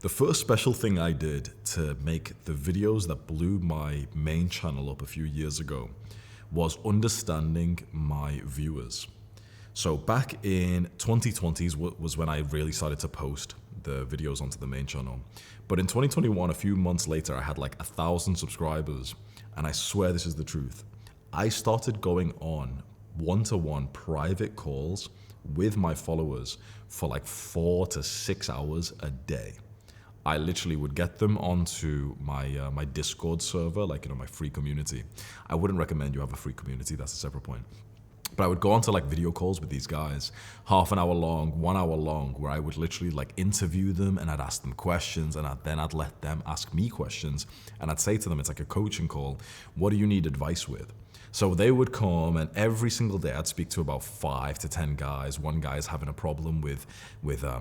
The first special thing I did to make the videos that blew my main channel up a few years ago was understanding my viewers. So back in 2020s was when I really started to post the videos onto the main channel. But in 2021, a few months later, I had like 1,000 subscribers. And I swear this is the truth. I started going on one-to-one private calls with my followers for like 4 to 6 hours a day. I literally would get them onto my Discord server, like, my free community. I wouldn't recommend you have a free community, that's a separate point. But I would go onto like video calls with these guys, half an hour long, 1 hour long, where I would literally like interview them and I'd ask them questions and then I'd let them ask me questions. And I'd say to them, it's like a coaching call, what do you need advice with? So they would come, and every single day I'd speak to about 5 to 10 guys. One guy's having a problem with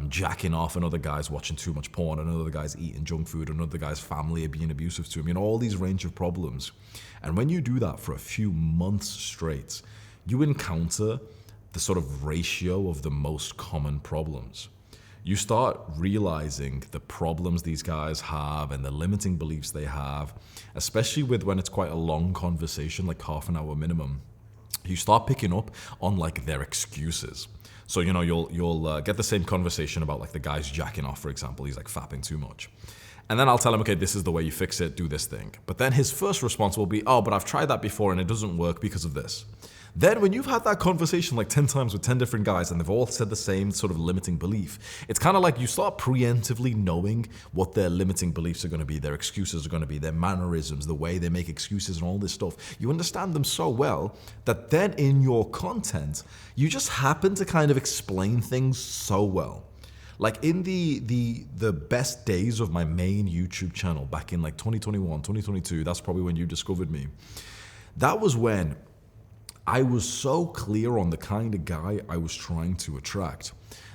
jacking off, another guy's watching too much porn, another guy's eating junk food, another guy's family are being abusive to him, all these range of problems. And when you do that for a few months straight, you encounter the sort of ratio of the most common problems. You start realizing the problems these guys have and the limiting beliefs they have, especially when it's quite a long conversation, like half an hour minimum. You start picking up on like their excuses. So, you'll get the same conversation about like the guy's jacking off, for example. He's like fapping too much. And then I'll tell him, okay, this is the way you fix it, do this thing. But then his first response will be, oh, but I've tried that before and it doesn't work because of this. Then when you've had that conversation like 10 times with 10 different guys and they've all said the same sort of limiting belief, it's kind of like you start preemptively knowing what their limiting beliefs are going to be, their excuses are going to be, their mannerisms, the way they make excuses and all this stuff. You understand them so well that then in your content, you just happen to kind of explain things so well. Like in the best days of my main YouTube channel back in like 2021, 2022, that's probably when you discovered me. That was when I was so clear on the kind of guy I was trying to attract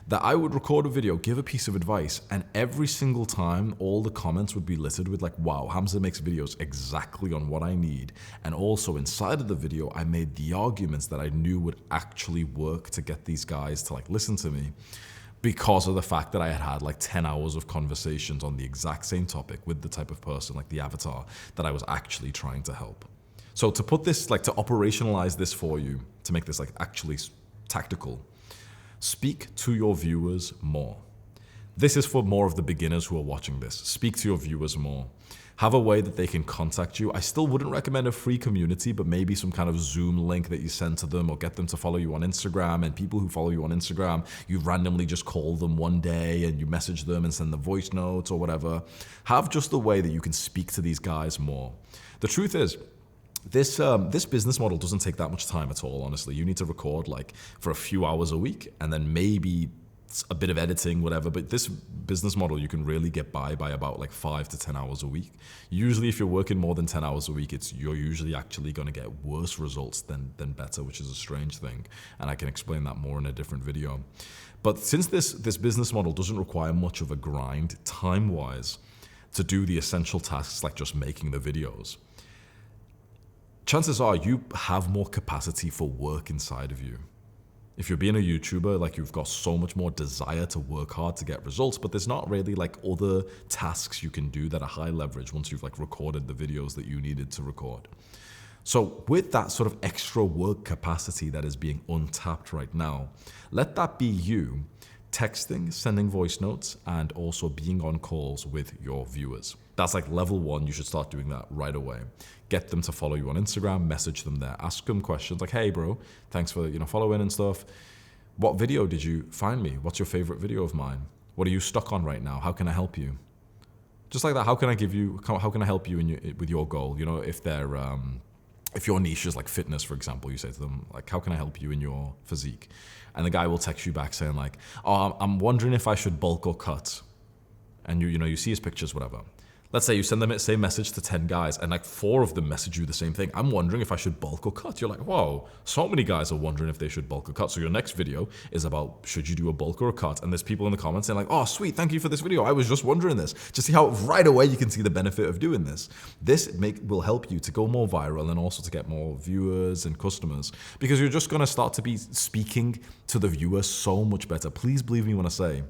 that I would record a video, give a piece of advice, and every single time all the comments would be littered with like, wow, Hamza makes videos exactly on what I need. And also inside of the video, I made the arguments that I knew would actually work to get these guys to like listen to me, because of the fact that I had had like 10 hours of conversations on the exact same topic with the type of person, like the avatar, that I was actually trying to help. So to put this, like to operationalize this for you, to make this like actually tactical, speak to your viewers more. This is for more of the beginners who are watching this. Speak to your viewers more. Have a way that they can contact you. I still wouldn't recommend a free community, but maybe some kind of Zoom link that you send to them or get them to follow you on Instagram. And people who follow you on Instagram, you randomly just call them one day and you message them and send them voice notes or whatever. Have just a way that you can speak to these guys more. The truth is, this business model doesn't take that much time at all, honestly. You need to record like for a few hours a week and then maybe a bit of editing, whatever. But this business model, you can really get by about like 5 to 10 hours a week. Usually if you're working more than 10 hours a week, you're usually actually going to get worse results than better, which is a strange thing. And I can explain that more in a different video. But since this business model doesn't require much of a grind time-wise to do the essential tasks like just making the videos, chances are you have more capacity for work inside of you. If you're being a YouTuber, like you've got so much more desire to work hard to get results, but there's not really like other tasks you can do that are high leverage once you've like recorded the videos that you needed to record. So with that sort of extra work capacity that is being untapped right now, let that be you texting, sending voice notes, and also being on calls with your viewers. That's like level 1. You should start doing that right away. Get them to follow you on Instagram, message them there, ask them questions like, hey bro, thanks for following and stuff. What video did you find me? What's your favorite video of mine? What are you stuck on right now? How can I help you? Just like that, how can I help you with your goal? If your niche is like fitness, for example, you say to them, like, how can I help you in your physique? And the guy will text you back saying like, oh, I'm wondering if I should bulk or cut. And you see his pictures, whatever. Let's say you send them the same message to 10 guys and like 4 of them message you the same thing. I'm wondering if I should bulk or cut. You're like, whoa, so many guys are wondering if they should bulk or cut. So your next video is about, should you do a bulk or a cut? And there's people in the comments saying like, oh, sweet, thank you for this video. I was just wondering this. Just see how right away you can see the benefit of doing this. This will help you to go more viral and also to get more viewers and customers, because you're just going to start to be speaking to the viewer so much better. Please believe me when I say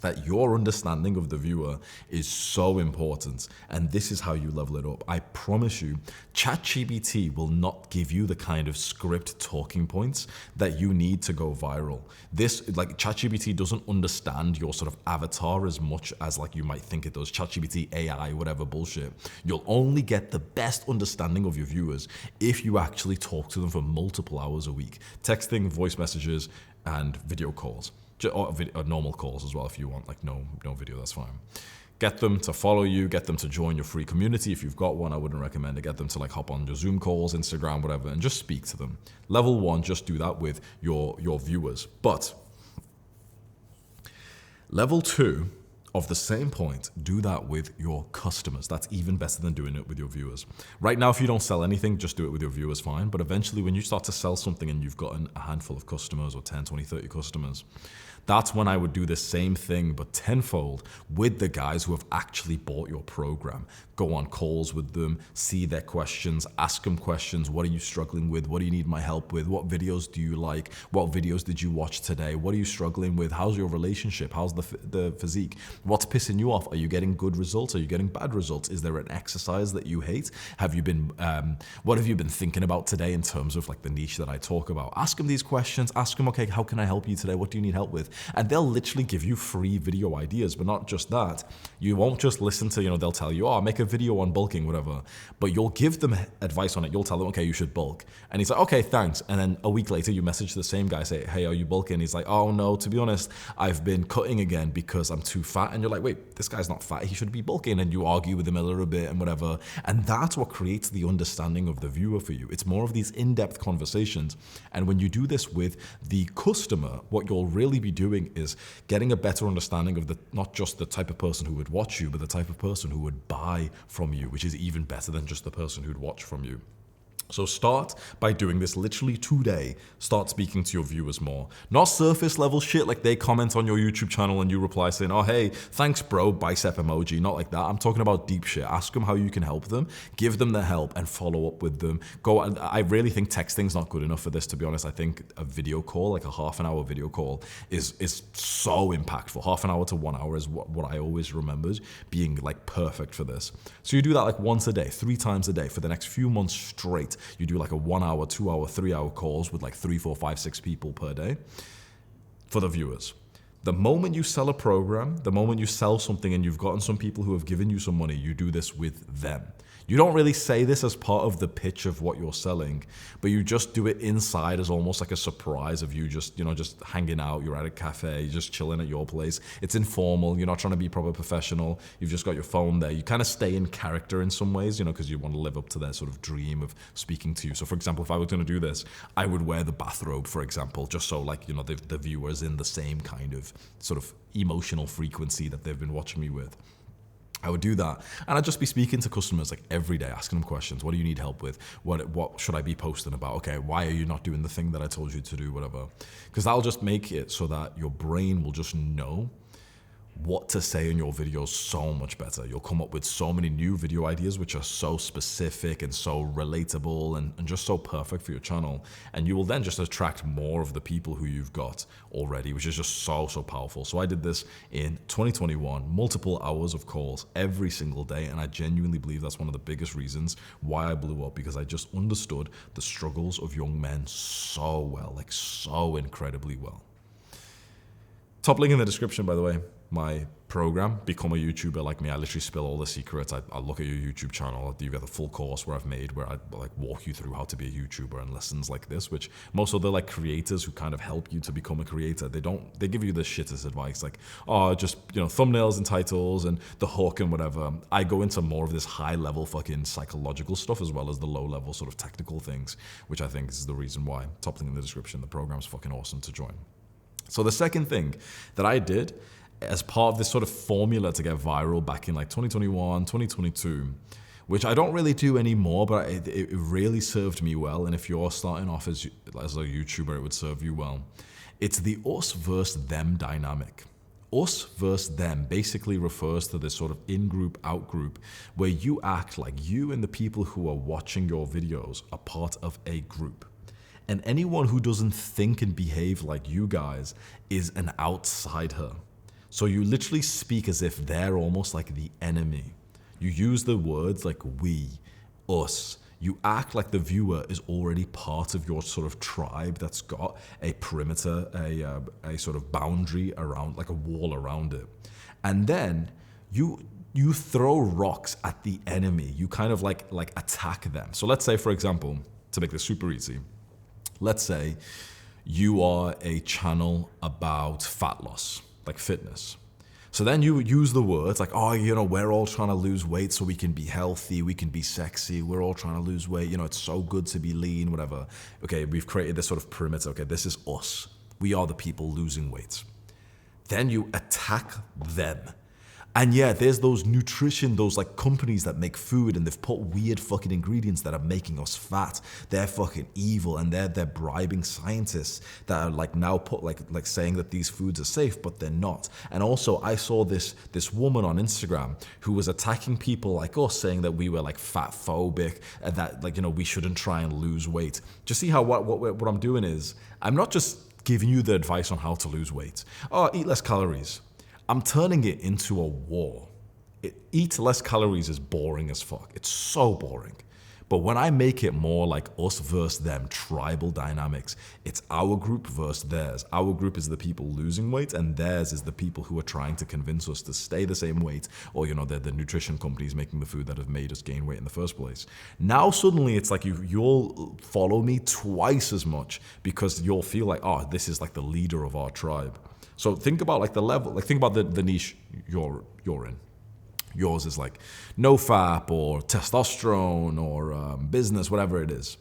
that your understanding of the viewer is so important, and this is how you level it up. I promise you, ChatGPT will not give you the kind of script talking points that you need to go viral. This, like, ChatGPT doesn't understand your sort of avatar as much as like you might think it does. ChatGPT, AI, whatever bullshit. You'll only get the best understanding of your viewers if you actually talk to them for multiple hours a week. Texting, voice messages, and video calls. Or normal calls as well if you want, like no video, that's fine. Get them to follow you, get them to join your free community if you've got one. I wouldn't recommend it. Get them to like hop on your Zoom calls, Instagram, whatever, and just speak to them. Level 1, just do that with your viewers. But level 2, of the same point, do that with your customers. That's even better than doing it with your viewers. Right now, if you don't sell anything, just do it with your viewers, fine. But eventually, when you start to sell something and you've gotten a handful of customers or 10, 20, 30 customers, that's when I would do the same thing, but tenfold with the guys who have actually bought your program. Go on calls with them, see their questions, ask them questions. What are you struggling with? What do you need my help with? What videos do you like? What videos did you watch today? What are you struggling with? How's your relationship? How's the physique? What's pissing you off? Are you getting good results? Are you getting bad results? Is there an exercise that you hate? Have you been, what have you been thinking about today in terms of like the niche that I talk about? Ask them these questions. Ask them, okay, how can I help you today? What do you need help with? And they'll literally give you free video ideas. But not just that, you won't just listen to, they'll tell you, oh, make a video on bulking, whatever, but you'll give them advice on it. You'll tell them, okay, you should bulk. And he's like, okay, thanks. And then a week later, you message the same guy, say, hey, are you bulking? He's like, oh no, to be honest, I've been cutting again because I'm too fat. And you're like, wait, this guy's not fat. He should be bulking. And you argue with him a little bit and whatever. And that's what creates the understanding of the viewer for you. It's more of these in-depth conversations. And when you do this with the customer, what you'll really be doing is getting a better understanding of not just the type of person who would watch you, but the type of person who would buy from you, which is even better than just the person who'd watch from you. So start by doing this literally today. Start speaking to your viewers more. Not surface level shit like they comment on your YouTube channel and you reply saying, oh, hey, thanks, bro, bicep emoji. Not like that. I'm talking about deep shit. Ask them how you can help them. Give them the help and follow up with them. I really think texting's not good enough for this, to be honest. I think a video call, like a half an hour video call, is so impactful. Half an hour to 1 hour is what I always remembered being like perfect for this. So you do that like once a day, 3 times a day for the next few months straight. You do like a 1 hour, 2 hour, 3 hour calls with like 3, 4, 5, 6 people per day for the viewers. The moment you sell a program, the moment you sell something and you've gotten some people who have given you some money, you do this with them. You don't really say this as part of the pitch of what you're selling, but you just do it inside as almost like a surprise of you just hanging out. You're at a cafe, you're just chilling at your place. It's informal. You're not trying to be proper professional. You've just got your phone there. You kind of stay in character in some ways, because you want to live up to their sort of dream of speaking to you. So for example, if I was going to do this, I would wear the bathrobe, for example, just so like, the viewer's in the same kind of sort of emotional frequency that they've been watching me with. I would do that, and I'd just be speaking to customers like every day, asking them questions. What do you need help with? What should I be posting about? Okay, why are you not doing the thing that I told you to do? Whatever, because that'll just make it so that your brain will just know what to say in your videos so much better. You'll come up with so many new video ideas which are so specific and so relatable and just so perfect for your channel. And you will then just attract more of the people who you've got already, which is just so powerful. So I did this in 2021, multiple hours of calls every single day. And I genuinely believe that's one of the biggest reasons why I blew up, because I just understood the struggles of young men so well, like so incredibly well. Top link in the description, by the way. My program, Become a YouTuber Like Me. I literally spill all the secrets. I look at your YouTube channel. You get the full course where I like walk you through how to be a YouTuber and lessons like this, which most of the like creators who kind of help you to become a creator, they give you the shittest advice, like, oh, just, thumbnails and titles and the hook and whatever. I go into more of this high level fucking psychological stuff as well as the low level sort of technical things, which I think is the reason why. Top link in the description. The program's fucking awesome to join. So the second thing that I did as part of this sort of formula to get viral back in like 2021, 2022, which I don't really do anymore, but it really served me well. And if you're starting off as a YouTuber, it would serve you well. It's the us versus them dynamic. Us versus them basically refers to this sort of in-group, out-group, where you act like you and the people who are watching your videos are part of a group. And anyone who doesn't think and behave like you guys is an outsider. So you literally speak as if they're almost like the enemy. You use the words like we, us. You act like the viewer is already part of your sort of tribe that's got a perimeter, a sort of boundary around, like a wall around it. And then you throw rocks at the enemy. You kind of like attack them. So let's say, for example, to make this super easy, let's say you are a channel about fat loss, like fitness. So then you use the words like, oh, we're all trying to lose weight so we can be healthy, we can be sexy, we're all trying to lose weight, it's so good to be lean, whatever. Okay, we've created this sort of perimeter. Okay, this is us. We are the people losing weight. Then you attack them. And yeah, there's those nutrition, those like companies that make food and they've put weird fucking ingredients that are making us fat. They're fucking evil and they're bribing scientists that are like now put like saying that these foods are safe, but they're not. And also I saw this woman on Instagram who was attacking people like us, saying that we were like fat phobic and that we shouldn't try and lose weight. Just see how what I'm doing is I'm not just giving you the advice on how to lose weight. Oh, eat less calories. I'm turning it into a war. Eat less calories is boring as fuck. It's so boring. But when I make it more like us versus them, tribal dynamics, it's our group versus theirs. Our group is the people losing weight and theirs is the people who are trying to convince us to stay the same weight, or they're the nutrition companies making the food that have made us gain weight in the first place. Now suddenly it's like you'll follow me twice as much because you'll feel like, oh, this is like the leader of our tribe. So think about like the level, like think about the niche you're in. Yours is like no FAP or testosterone or business, whatever it is.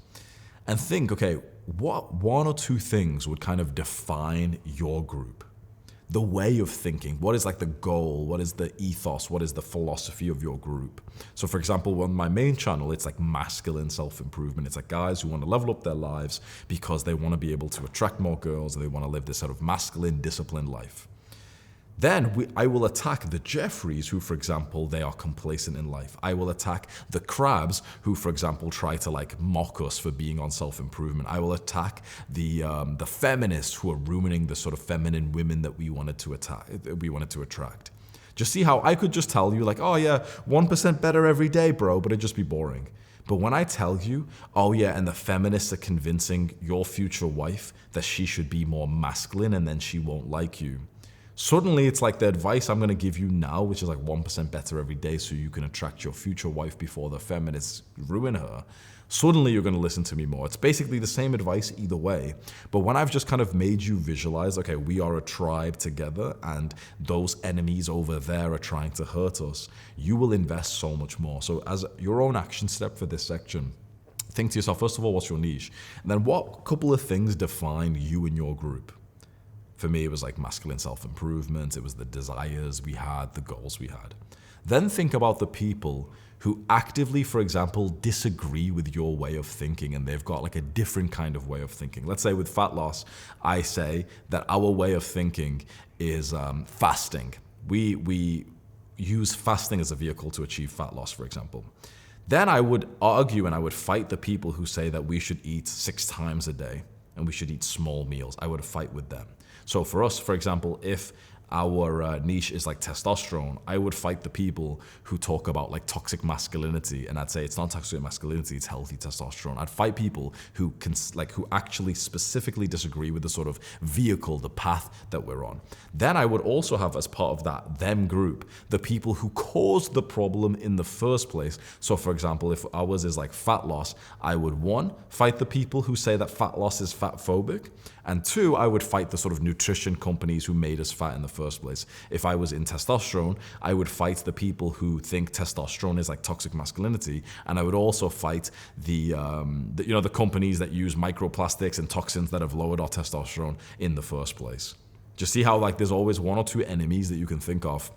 And think, okay, what one or two things would kind of define your group? The way of thinking, what is like the goal? What is the ethos? What is the philosophy of your group? So for example, on my main channel, it's like masculine self-improvement. It's like guys who want to level up their lives because they want to be able to attract more girls. They want to live this sort of masculine, disciplined life. Then I will attack the Jeffreys who, for example, they are complacent in life. I will attack the Crabs who, for example, try to like mock us for being on self-improvement. I will attack the feminists who are ruining the sort of feminine women that we wanted to attract. Just see how I could just tell you like, oh yeah, 1% better every day, bro, but it'd just be boring. But when I tell you, oh yeah, and the feminists are convincing your future wife that she should be more masculine and then she won't like you. Suddenly it's like the advice I'm going to give you now, which is like 1% better every day so you can attract your future wife before the feminists ruin her. Suddenly you're going to listen to me more. It's basically the same advice either way. But when I've just kind of made you visualize, okay, we are a tribe together and those enemies over there are trying to hurt us, you will invest so much more. So as your own action step for this section, think to yourself, first of all, what's your niche? And then what couple of things define you and your group? For me, it was like masculine self-improvement. It was the desires we had, the goals we had. Then think about the people who actively, for example, disagree with your way of thinking and they've got like a different kind of way of thinking. Let's say with fat loss, I say that our way of thinking is fasting. We use fasting as a vehicle to achieve fat loss, for example. Then I would argue and I would fight the people who say that we should eat 6 times a day and we should eat small meals. I would fight with them. So for us, for example, if our niche is like testosterone, I would fight the people who talk about like toxic masculinity, and I'd say it's not toxic masculinity, it's healthy testosterone. I'd fight people who who actually specifically disagree with the sort of vehicle, the path that we're on. Then I would also have as part of that them group the people who caused the problem in the first place. So for example, if ours is like fat loss, I would 1, fight the people who say that fat loss is fat phobic, and 2, I would fight the sort of nutrition companies who made us fat in the first place. If I was in testosterone, I would fight the people who think testosterone is like toxic masculinity, and I would also fight the companies that use microplastics and toxins that have lowered our testosterone in the first place. Just see how like there's always 1 or 2 enemies that you can think of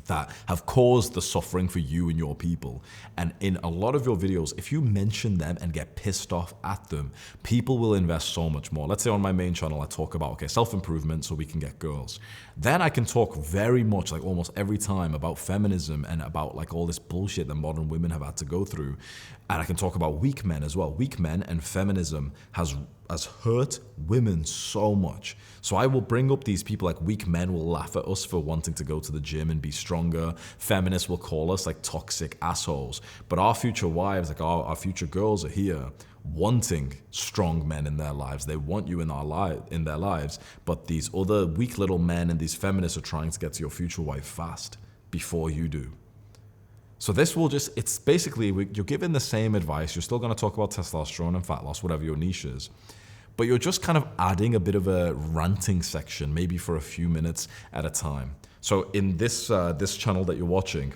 that have caused the suffering for you and your people. And in a lot of your videos, if you mention them and get pissed off at them, people will invest so much more. Let's say on my main channel, I talk about, okay, self-improvement so we can get girls. Then I can talk very much, like almost every time, about feminism and about like all this bullshit that modern women have had to go through. And I can talk about weak men as well. Weak men and feminism has has hurt women so much. So I will bring up these people, like weak men will laugh at us for wanting to go to the gym and be stronger. Feminists will call us like toxic assholes. But our future wives, like our future girls are here wanting strong men in their lives. They want you in their lives. But these other weak little men and these feminists are trying to get to your future wife fast before you do. So this will just, it's basically, you're giving the same advice. You're still going to talk about testosterone and fat loss, whatever your niche is. But you're just kind of adding a bit of a ranting section, maybe for a few minutes at a time. So in this channel that you're watching,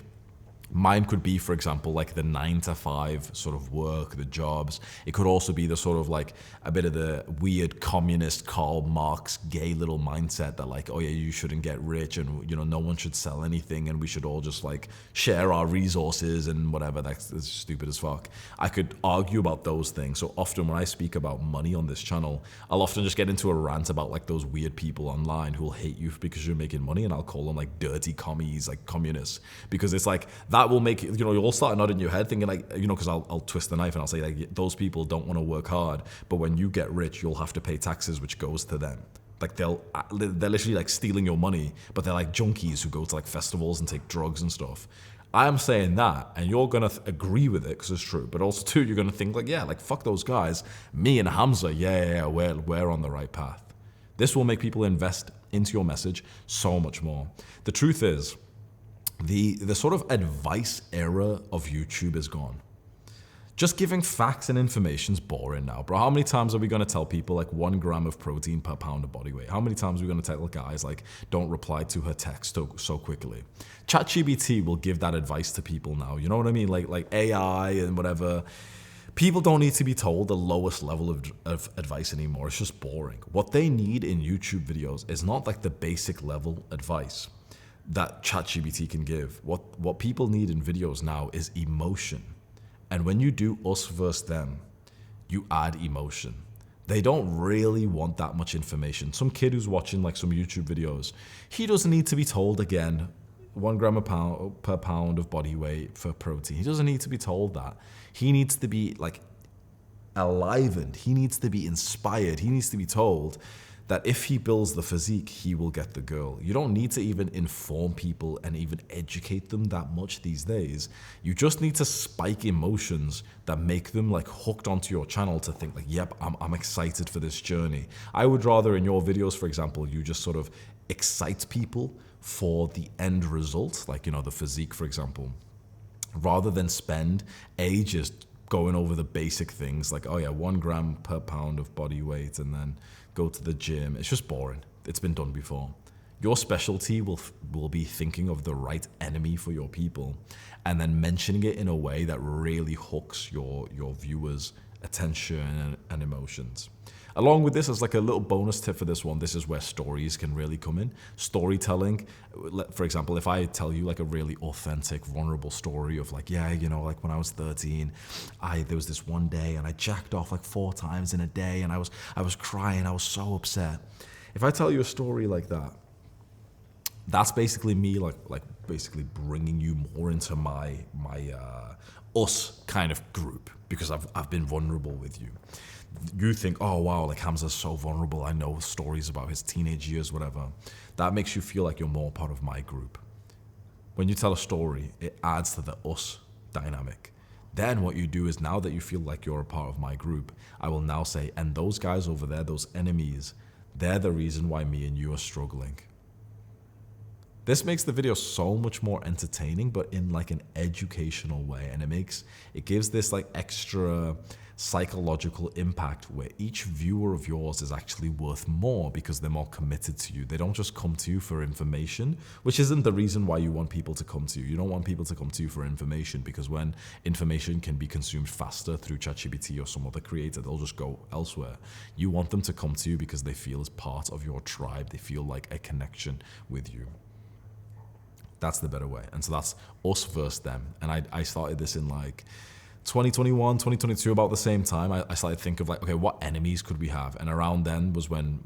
mine could be, for example, like the 9-to-5 sort of work, the jobs. It could also be the sort of like a bit of the weird communist Karl Marx gay little mindset that like, oh yeah, you shouldn't get rich and, you know, no one should sell anything and we should all just like share our resources and whatever. That's stupid as fuck. I could argue about those things. So often when I speak about money on this channel, I'll often just get into a rant about like those weird people online who will hate you because you're making money, and I'll call them like dirty commies, like communists, because it's like, that will make, you know, you'll start nodding your head thinking like, you know, because I'll twist the knife and I'll say like, those people don't want to work hard, but when you get rich, you'll have to pay taxes, which goes to them. Like they're literally like stealing your money, but they're like junkies who go to like festivals and take drugs and stuff. I'm saying that, and you're going to agree with it because it's true, but also too, you're going to think like, yeah, like fuck those guys. Me and Hamza, yeah, we're on the right path. This will make people invest into your message so much more. The truth is, the sort of advice era of YouTube is gone. Just giving facts and information's boring now, bro. How many times are we going to tell people like 1 gram of protein per pound of body weight? How many times are we going to tell guys like, don't reply to her text so quickly? ChatGPT will give that advice to people now. You know what I mean? Like AI and whatever. People don't need to be told the lowest level of advice anymore. It's just boring. What they need in YouTube videos is not like the basic level advice that ChatGPT can give. What people need in videos now is emotion. And when you do us versus them, you add emotion. They don't really want that much information. Some kid who's watching like some YouTube videos, he doesn't need to be told again, 1 gram per pound of body weight for protein. He doesn't need to be told that. He needs to be like enlivened. He needs to be inspired. He needs to be told that if he builds the physique, he will get the girl. You don't need to even inform people and even educate them that much these days. You just need to spike emotions that make them like hooked onto your channel to think like, yep, I'm excited for this journey. I would rather in your videos, for example, you just sort of excite people for the end result, like, you know, the physique, for example, rather than spend ages going over the basic things like, oh yeah, 1 gram per pound of body weight and then go to the gym. It's just boring. It's been done before. Your specialty will be thinking of the right enemy for your people and then mentioning it in a way that really hooks your viewers' attention and emotions. Along with this, as like a little bonus tip for this one, this is where stories can really come in. Storytelling, for example, if I tell you like a really authentic, vulnerable story of like, yeah, you know, like when I was 13, there was this one day and I jacked off like 4 times in a day and I was crying, I was so upset. If I tell you a story like that, that's basically me like basically bringing you more into my us kind of group because I've been vulnerable with you. You think, oh wow, like Hamza's so vulnerable. I know stories about his teenage years, whatever. That makes you feel like you're more part of my group. When you tell a story, it adds to the us dynamic. Then what you do is, now that you feel like you're a part of my group, I will now say, and those guys over there, those enemies, they're the reason why me and you are struggling. This makes the video so much more entertaining, but in like an educational way. And it gives this like extra psychological impact where each viewer of yours is actually worth more because they're more committed to you. They don't just come to you for information, which isn't the reason why you want people to come to you. You don't want people to come to you for information, because when information can be consumed faster through ChatGPT or some other creator, they'll just go elsewhere. You want them to come to you because they feel as part of your tribe. They feel like a connection with you. That's the better way. And so that's us versus them. And I started this in like 2021, 2022, about the same time, I started to think of like, okay, what enemies could we have? And around then was when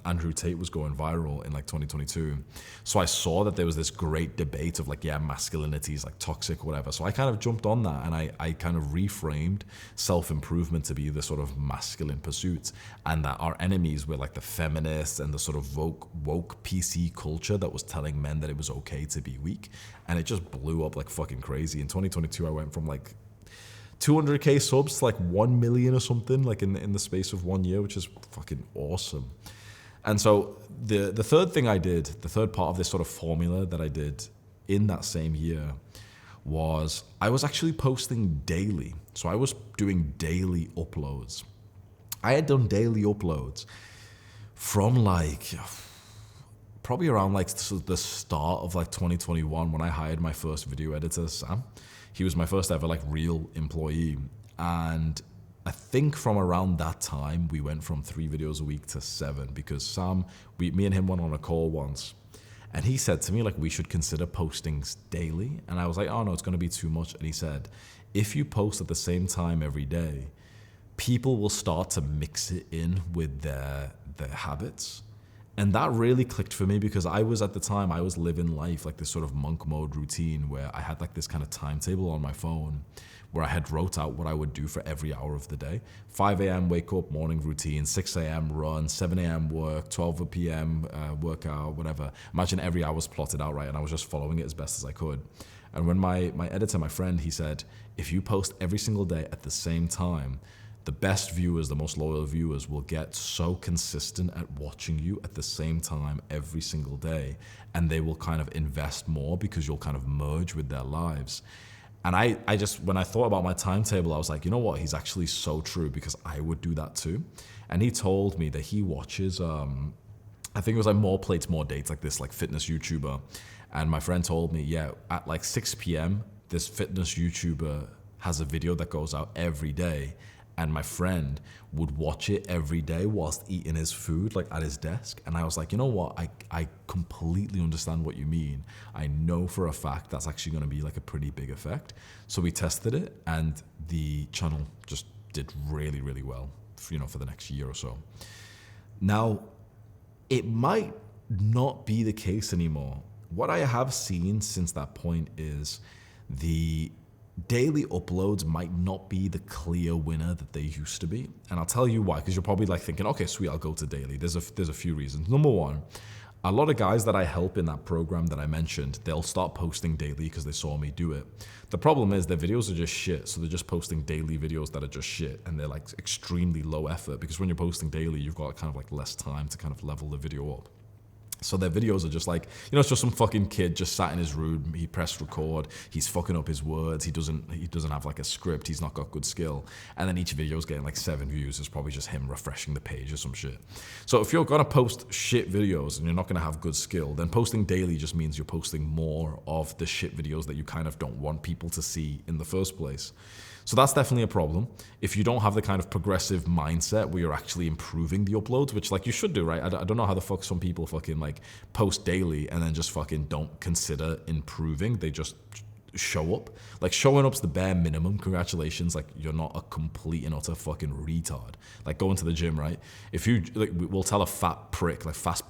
Andrew Tate was going viral in like 2022. So I saw that there was this great debate of like, yeah, masculinity is like toxic or whatever. So I kind of jumped on that, and I kind of reframed self-improvement to be the sort of masculine pursuit, and that our enemies were like the feminists and the sort of woke PC culture that was telling men that it was okay to be weak. And it just blew up like fucking crazy. In 2022, I went from like 200k subs to like 1 million or something, like in the space of 1 year, which is fucking awesome. And so the third thing I did, the third part of this sort of formula that I did in that same year, was I was actually posting daily. So I was doing daily uploads. I had done daily uploads from like probably around like the start of like 2021, when I hired my first video editor, Sam. He was my first ever like real employee. And I think from around that time, we went from 3 videos a week to 7, because Sam, me and him went on a call once, and he said to me like, we should consider posting daily. And I was like, oh no, it's going to be too much. And he said, if you post at the same time every day, people will start to mix it in with their habits. And that really clicked for me, because I was, at the time, I was living life like this sort of monk mode routine, where I had like this kind of timetable on my phone where I had wrote out what I would do for every hour of the day. 5 a.m. wake up, morning routine, 6 a.m. run, 7 a.m. work, 12 p.m. Workout, whatever. Imagine every hour was plotted out, right? And I was just following it as best as I could. And when my editor, my friend, he said, if you post every single day at the same time, the best viewers, the most loyal viewers, will get so consistent at watching you at the same time every single day, and they will kind of invest more because you'll kind of merge with their lives. And I just, when I thought about my timetable, I was like, you know what? He's actually so true, because I would do that too. And he told me that he watches, I think it was like More Plates, More Dates, like this like fitness YouTuber. And my friend told me, yeah, at like 6 p.m., this fitness YouTuber has a video that goes out every day. And my friend would watch it every day whilst eating his food, like at his desk. And I was like, you know what? I completely understand what you mean. I know for a fact that's actually going to be like a pretty big effect. So we tested it, and the channel just did really, really well, for the next year or so. Now, it might not be the case anymore. What I have seen since that point is the daily uploads might not be the clear winner that they used to be. And I'll tell you why, because you're probably like thinking, okay, sweet, I'll go to daily. There's a few reasons. Number one, a lot of guys that I help in that program that I mentioned, they'll start posting daily because they saw me do it. The problem is their videos are just shit. So they're just posting daily videos that are just shit, and they're like extremely low effort, because when you're posting daily, you've got kind of like less time to kind of level the video up. So their videos are just like, it's just some fucking kid just sat in his room, he pressed record, he's fucking up his words, he doesn't have like a script, he's not got good skill. And then each video is getting like 7 views, it's probably just him refreshing the page or some shit. So if you're gonna post shit videos and you're not gonna have good skill, then posting daily just means you're posting more of the shit videos that you kind of don't want people to see in the first place. So that's definitely a problem. If you don't have the kind of progressive mindset where you're actually improving the uploads, which like you should do, right? I don't know how the fuck some people fucking like post daily and then just fucking don't consider improving. They just show up. Like showing up's the bare minimum. Congratulations. Like you're not a complete and utter fucking retard. Like going to the gym, right? If you, like, we'll tell a fat prick, like fat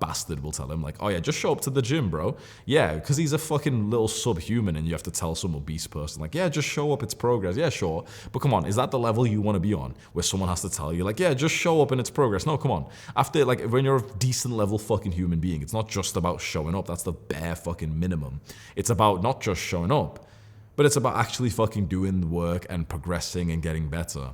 bastard will tell him like, oh yeah, just show up to the gym, bro. Yeah, because he's a fucking little subhuman, and you have to tell some obese person like, yeah, just show up, it's progress. Yeah, sure. But come on, is that the level you want to be on, where someone has to tell you like, yeah, just show up and it's progress? No, come on. After, like, when you're a decent level fucking human being, it's not just about showing up. That's the bare fucking minimum. It's about not just showing up, but it's about actually fucking doing the work and progressing and getting better.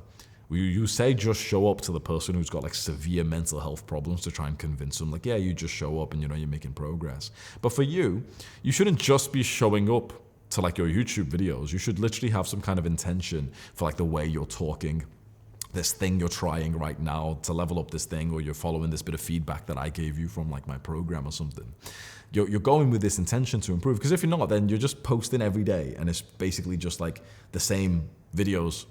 You say just show up to the person who's got like severe mental health problems to try and convince them like, yeah, you just show up and you're making progress. But for you shouldn't just be showing up to like your YouTube videos. You should literally have some kind of intention for like the way you're talking, this thing you're trying right now to level up this thing, or you're following this bit of feedback that I gave you from like my program or something. You're going with this intention to improve, because if you're not, then you're just posting every day and it's basically just like the same videos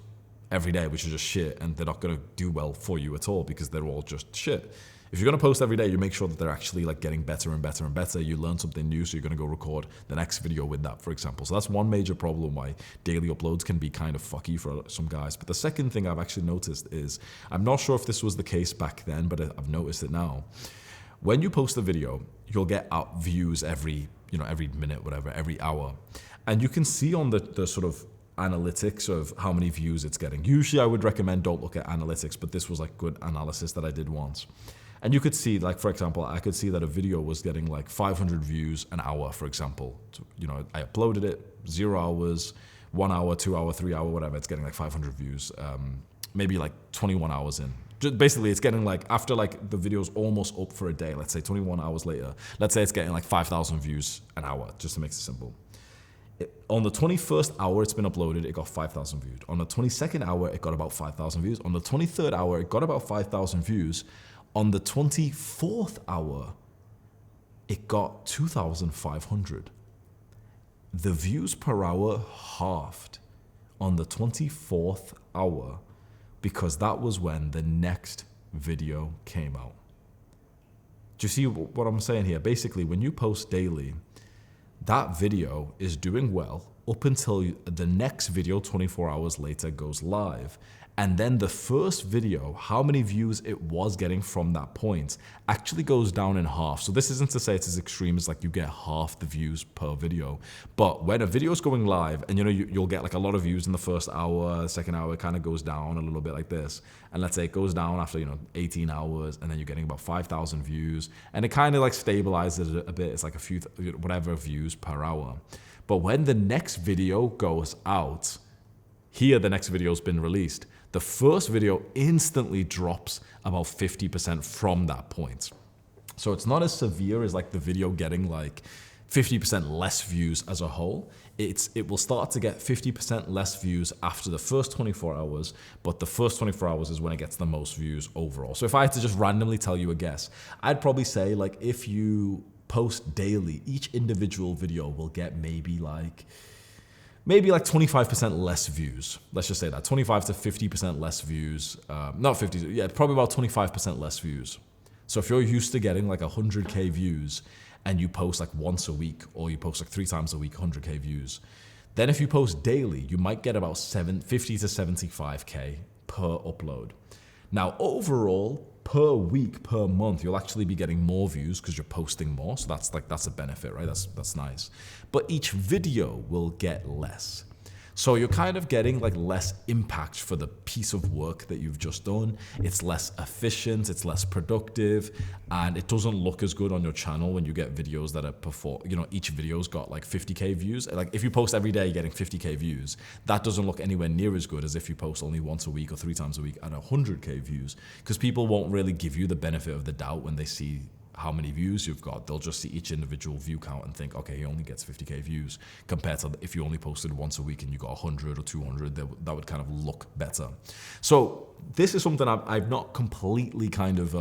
every day, which is just shit, and they're not going to do well for you at all because they're all just shit. If you're going to post every day, you make sure that they're actually like getting better and better and better. You learn something new, so you're going to go record the next video with that, for example. So that's one major problem why daily uploads can be kind of fucky for some guys. But the second thing I've actually noticed is, I'm not sure if this was the case back then, but I've noticed it now. When you post a video, you'll get out views every minute, whatever, every hour. And you can see on the sort of analytics of how many views it's getting. Usually I would recommend don't look at analytics, but this was like good analysis that I did once. And you could see, like, for example, I could see that a video was getting like 500 views an hour, for example. So, I uploaded it, 0 hours, 1 hour, 2 hour, 3 hour, whatever. It's getting like 500 views, maybe like 21 hours in. Just basically, it's getting like, after like the video's almost up for a day, let's say 21 hours later, let's say it's getting like 5,000 views an hour, just to make it simple. On the 21st hour it's been uploaded, it got 5,000 views. On the 22nd hour, it got about 5,000 views. On the 23rd hour, it got about 5,000 views. On the 24th hour, it got 2,500. The views per hour halved on the 24th hour because that was when the next video came out. Do you see what I'm saying here? Basically, when you post daily, that video is doing well up until the next video 24 hours later goes live. And then the first video, how many views it was getting from that point, actually goes down in half. So this isn't to say it's as extreme as like you get half the views per video. But when a video is going live and you'll get like a lot of views in the first hour, the second hour, it kind of goes down a little bit like this. And let's say it goes down after 18 hours and then you're getting about 5,000 views. And it kind of like stabilizes it a bit. It's like a few, whatever views per hour. But when the next video goes out, here the next video's been released, the first video instantly drops about 50% from that point. So it's not as severe as like the video getting like 50% less views as a whole. It will start to get 50% less views after the first 24 hours, but the first 24 hours is when it gets the most views overall. So if I had to just randomly tell you a guess, I'd probably say like if you post daily, each individual video will get maybe like 25% less views. Let's just say that, 25 to 50% less views. Not 50, yeah, probably about 25% less views. So if you're used to getting like 100K views and you post like once a week, or you post like 3 times a week, 100K views, then if you post daily, you might get about 50 to 75K per upload. Now, overall, per week, per month, you'll actually be getting more views because you're posting more. So that's a benefit, right? That's nice. But each video will get less. So you're kind of getting like less impact for the piece of work that you've just done. It's less efficient, it's less productive, and it doesn't look as good on your channel when you get videos that are each video's got like 50K views. Like if you post every day getting 50K views, that doesn't look anywhere near as good as if you post only once a week or 3 times a week at 100K views, because people won't really give you the benefit of the doubt when they see how many views you've got. They'll just see each individual view count and think, okay, he only gets 50K views, compared to if you only posted once a week and you got 100 or 200, that would kind of look better. So this is something I've not completely kind of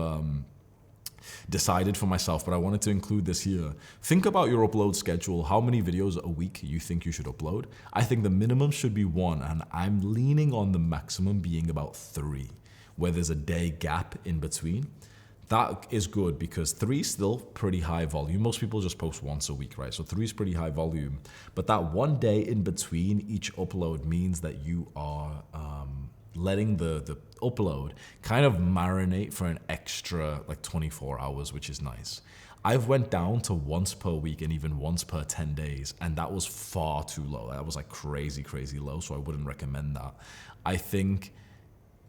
decided for myself, but I wanted to include this here. Think about your upload schedule, how many videos a week you think you should upload. I think the minimum should be 1, and I'm leaning on the maximum being about 3, where there's a day gap in between. That is good because 3 is still pretty high volume. Most people just post once a week, right? So 3 is pretty high volume. But that 1 day in between each upload means that you are letting the upload kind of marinate for an extra like 24 hours, which is nice. I've went down to once per week and even once per 10 days, and that was far too low. That was like crazy, crazy low, so I wouldn't recommend that. I think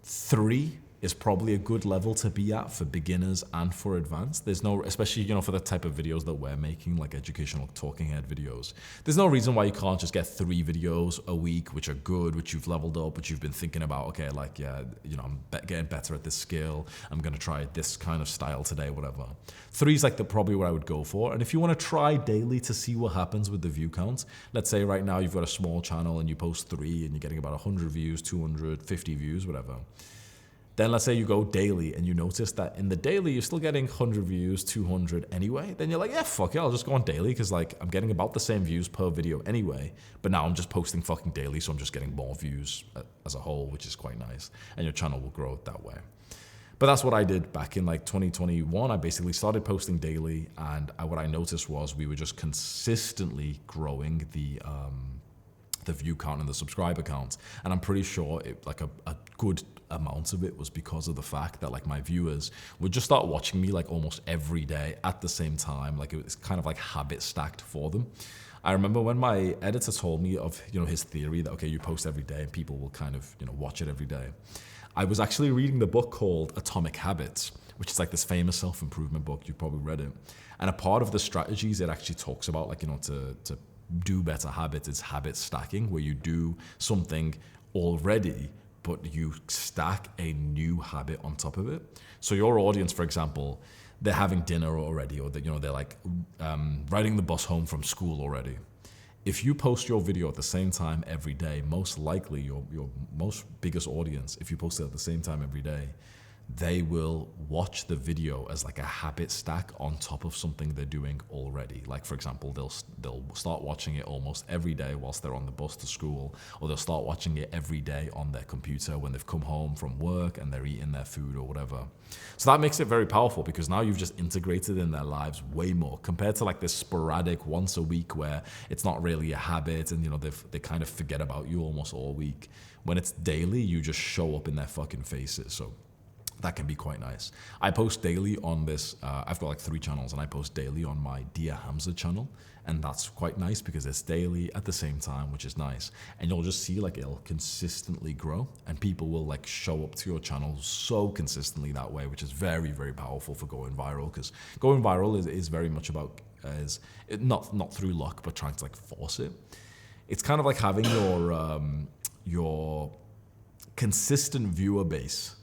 3 is probably a good level to be at for beginners and for advanced. There's no, especially, for the type of videos that we're making, like educational talking head videos, there's no reason why you can't just get 3 videos a week, which are good, which you've leveled up, which you've been thinking about, okay, like, yeah, I'm getting better at this skill. I'm going to try this kind of style today, whatever. 3 is like probably what I would go for. And if you want to try daily to see what happens with the view count, let's say right now you've got a small channel and you post 3 and you're getting about 100 views, 250 views, whatever. Then let's say you go daily and you notice that in the daily you're still getting 100 views, 200 anyway. Then you're like, yeah, fuck it, I'll just go on daily because like I'm getting about the same views per video anyway. But now I'm just posting fucking daily, so I'm just getting more views as a whole, which is quite nice. And your channel will grow that way. But that's what I did back in like 2021. I basically started posting daily, and what I noticed was we were just consistently growing the view count and the subscriber count. And I'm pretty sure like a good amount of it was because of the fact that like my viewers would just start watching me like almost every day at the same time. Like it was kind of like habit stacked for them. I remember when my editor told me of, his theory that, okay, you post every day and people will kind of, watch it every day. I was actually reading the book called Atomic Habits, which is like this famous self-improvement book. You've probably read it. And a part of the strategies it actually talks about, like, to do better habits is habit stacking, where you do something already, but you stack a new habit on top of it. So your audience, for example, they're having dinner already, or they're like riding the bus home from school already. If you post your video at the same time every day, most likely your most biggest audience, if you post it at the same time every day, they will watch the video as like a habit stack on top of something they're doing already. Like, for example, they'll start watching it almost every day whilst they're on the bus to school, or they'll start watching it every day on their computer when they've come home from work and they're eating their food or whatever. So that makes it very powerful, because now you've just integrated in their lives way more compared to like this sporadic once a week where it's not really a habit and they kind of forget about you almost all week. When it's daily, you just show up in their fucking faces. So that can be quite nice. I post daily on this, I've got like 3 channels, and I post daily on my Dear Hamza channel, and that's quite nice because it's daily at the same time, which is nice. And you'll just see like it'll consistently grow, and people will like show up to your channel so consistently that way, which is very, very powerful for going viral, because going viral is very much about, not through luck, but trying to like force it. It's kind of like having your consistent viewer base,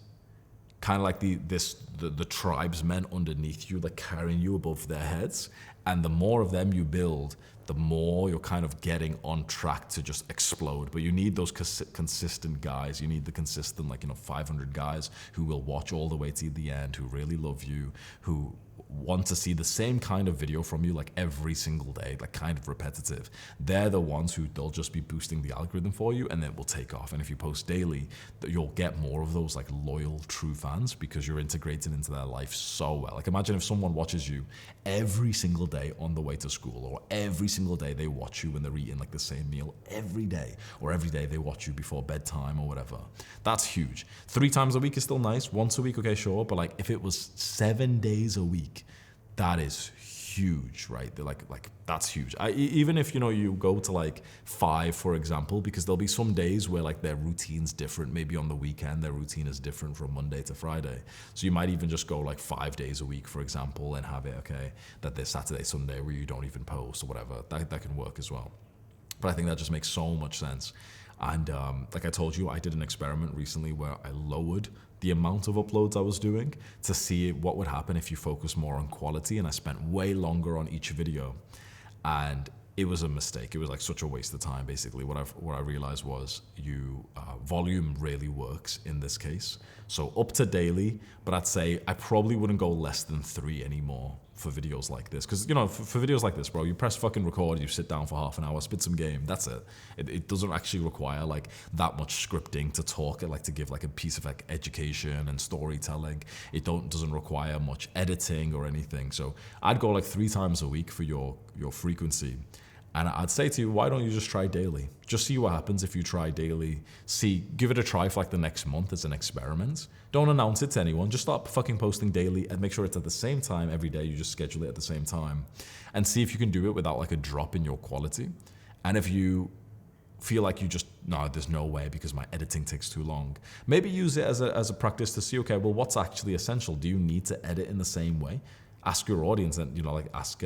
kind of like the tribesmen underneath you, like carrying you above their heads. And the more of them you build, the more you're kind of getting on track to just explode. But you need those consistent guys. You need the consistent, 500 guys who will watch all the way to the end, who really love you, who want to see the same kind of video from you like every single day, like kind of repetitive. They're the ones who they'll just be boosting the algorithm for you, and then it will take off. And if you post daily, you'll get more of those like loyal, true fans, because you're integrated into their life so well. Like imagine if someone watches you every single day on the way to school, or every single day they watch you when they're eating like the same meal every day, or every day they watch you before bedtime or whatever. That's huge. 3 times a week is still nice. Once a week, okay, sure. But like if it was 7 days a week, that is huge, right? They're like that's huge. Even if you go to like 5, for example, because there'll be some days where like their routine's different. Maybe on the weekend their routine is different from Monday to Friday. So you might even just go like 5 days a week, for example, and have it that there's Saturday, Sunday where you don't even post or whatever. That can work as well. But I think that just makes so much sense. And like I told you, I did an experiment recently where I lowered the amount of uploads I was doing to see what would happen if you focus more on quality, and I spent way longer on each video, and it was a mistake. It was like such a waste of time. Basically, what I realized was volume really works in this case. So up to daily, but I'd say I probably wouldn't go less than 3 anymore for videos like this. Because, for videos like this, bro, you press fucking record, you sit down for half an hour, spit some game, that's it. It doesn't actually require like that much scripting to talk, to give like a piece of like education and storytelling. It doesn't require much editing or anything. So I'd go like 3 times a week for your frequency. And I'd say to you, why don't you just try daily? Just see what happens if you try daily. Give it a try for like the next month as an experiment. Don't announce it to anyone. Just start fucking posting daily and make sure it's at the same time every day. You just schedule it at the same time and see if you can do it without like a drop in your quality. And if you feel like there's no way because my editing takes too long, maybe use it as a practice to see, okay, well, what's actually essential? Do you need to edit in the same way? Ask your audience, and ask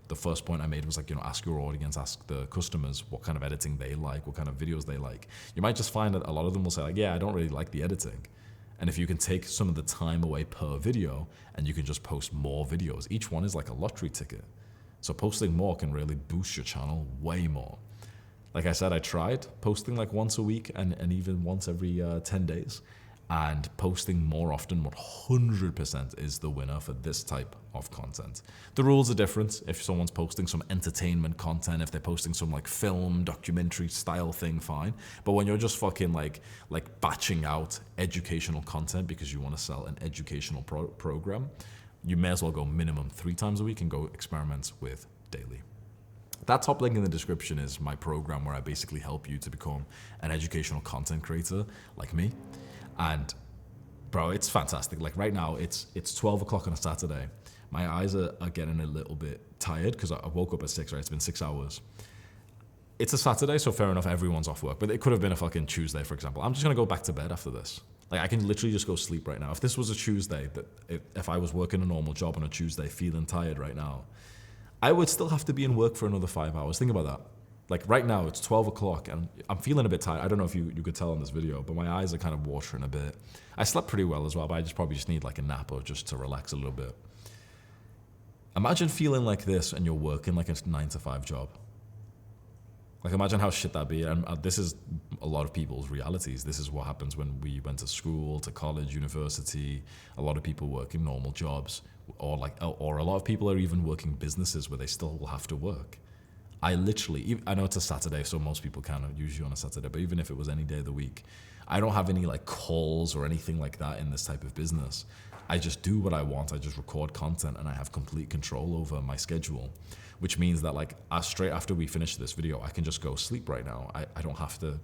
the first point I made was ask your audience, ask the customers what kind of editing they like, what kind of videos they like. You might just find that a lot of them will say like, yeah, I don't really like the editing. And if you can take some of the time away per video and you can just post more videos, each one is like a lottery ticket. So posting more can really boost your channel way more. Like I said, I tried posting like once a week and even once every 10 days. And posting more often, 100% is the winner for this type of content. The rules are different. If someone's posting some entertainment content, if they're posting some like film, documentary style thing, fine. But when you're just fucking like batching out educational content because you want to sell an educational program, you may as well go minimum 3 times a week and go experiment with daily. That top link in the description is my program where I basically help you to become an educational content creator like me. And bro, it's fantastic. Like right now, it's 12 o'clock on a Saturday. My eyes are getting a little bit tired because I woke up at 6, right? It's been 6 hours. It's a Saturday, so fair enough, everyone's off work. But it could have been a fucking Tuesday, for example. I'm just gonna go back to bed after this. Like I can literally just go sleep right now. If this was a Tuesday, if I was working a normal job on a Tuesday feeling tired right now, I would still have to be in work for another 5 hours. Think about that. Like right now, it's 12 o'clock and I'm feeling a bit tired. I don't know if you could tell in this video, but my eyes are kind of watering a bit. I slept pretty well as well, but I probably just need like a nap or just to relax a little bit. Imagine feeling like this and you're working like a 9-to-5 job. Like imagine how shit that'd be. And this is a lot of people's realities. This is what happens when we went to school, to college, university. A lot of people work in normal jobs, or a lot of people are even working businesses where they still will have to work. I know it's a Saturday, so most people kind of usually on a Saturday, but even if it was any day of the week, I don't have any like calls or anything like that in this type of business. I just do what I want. I just record content and I have complete control over my schedule, which means that like straight after we finish this video, I can just go sleep right now. I don't have to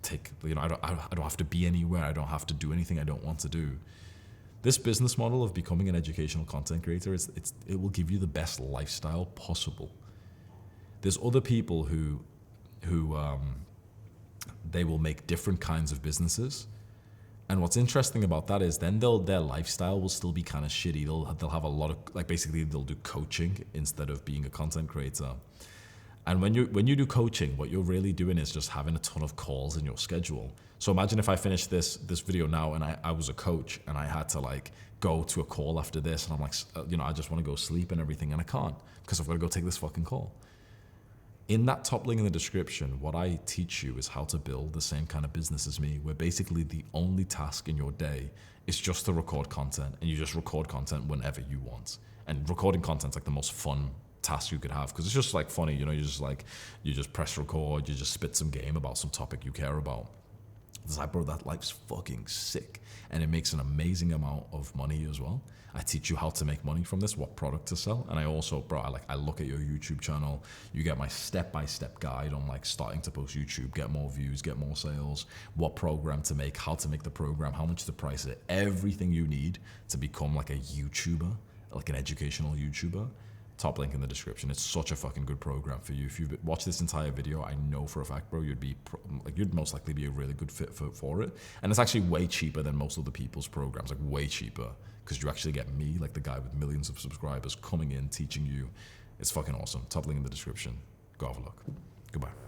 I don't have to be anywhere. I don't have to do anything I don't want to do. This business model of becoming an educational content creator, it will give you the best lifestyle possible. There's other people who they will make different kinds of businesses. And what's interesting about that is then their lifestyle will still be kind of shitty. They'll have a lot of, like basically they'll do coaching instead of being a content creator. And when you do coaching, what you're really doing is just having a ton of calls in your schedule. So imagine if I finished this video now and I was a coach and I had to like go to a call after this and I'm like, I just want to go sleep and everything and I can't because I've got to go take this fucking call. In that top link in the description, what I teach you is how to build the same kind of business as me, where basically the only task in your day is just to record content, and you just record content whenever you want. And recording content's like the most fun task you could have because it's just like funny, you just press record, you just spit some game about some topic you care about. It's like, bro, that life's fucking sick, and it makes an amazing amount of money as well. I teach you how to make money from this, what product to sell. And I also, bro, I look at your YouTube channel. You get my step-by-step guide on like starting to post YouTube, get more views, get more sales, what program to make, how to make the program, how much to price it, everything you need to become like a YouTuber, like an educational YouTuber. Top link in the description. It's such a fucking good program for you. If you've watched this entire video, I know for a fact, bro, you'd most likely be a really good fit for it. And it's actually way cheaper than most of the people's programs, like way cheaper, because you actually get me, like the guy with millions of subscribers, coming in, teaching you. It's fucking awesome. Top link in the description. Go have a look. Goodbye.